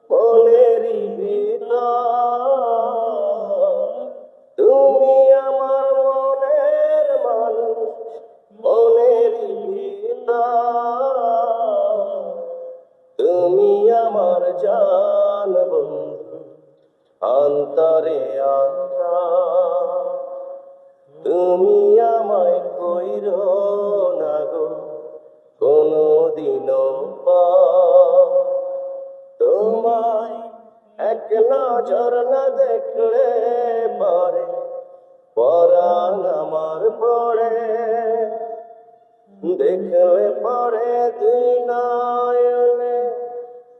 মনেরই ভিতর তুমি আমার মনের মানুষ, মনেরই ভিতর তুমি আমার জান বন্ধু, অন্তরে অন্তর তুমি আমায় কইরো না গো কোনদিনও পর। তোমায় এক নজর না দেখলে পরে পরাণ আমার পড়ে, দেখলে পরে দুই নয়নে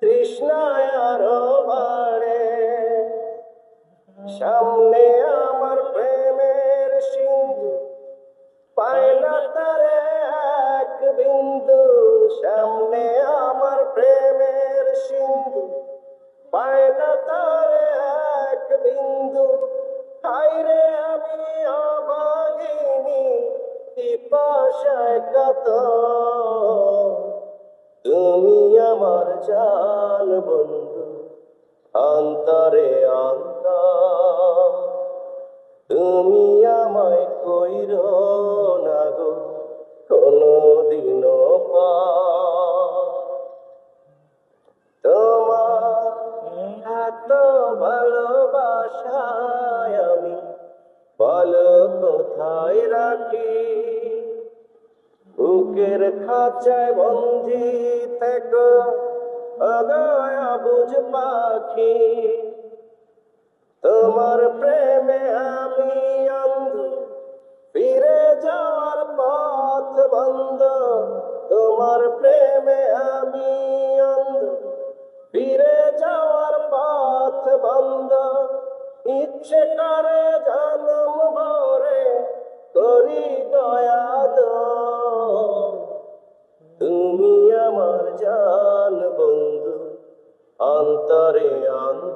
তৃষ্ণায় আরো বাড়ে। সামনে আমার প্রেমের সিন্ধু, পায় না তারে এক বিন্দু। সামনে আমার প্রেমের সিন্ধু, পায় না তারে এক বিন্দু। হায়রে আমি অভাগিনী, পিপাসায় কাতর তুমি আমার জান বন্ধু, অন্তরে অন্তর তুমি আমায় কইরো না গো কোনদিনও পর। তোমার এত ভালোবাসায় আমি বলো কোথায় রাখি। বুকের খাঁচায় বন্দি থেকো অগয়া বুঝ পাখি। তোমার প্রেমে আমি অন্ধ, ফিরে যাওয়ার পথ বন্ধ। তোমার প্রেমে আমি অন্ধ, ফিরে যাওয়ার পথ বন্ধ। ইচ্ছে করে জনম ভরে করি দয়া তুমি আমার জান বন্ধু, অন্তরে অন্তর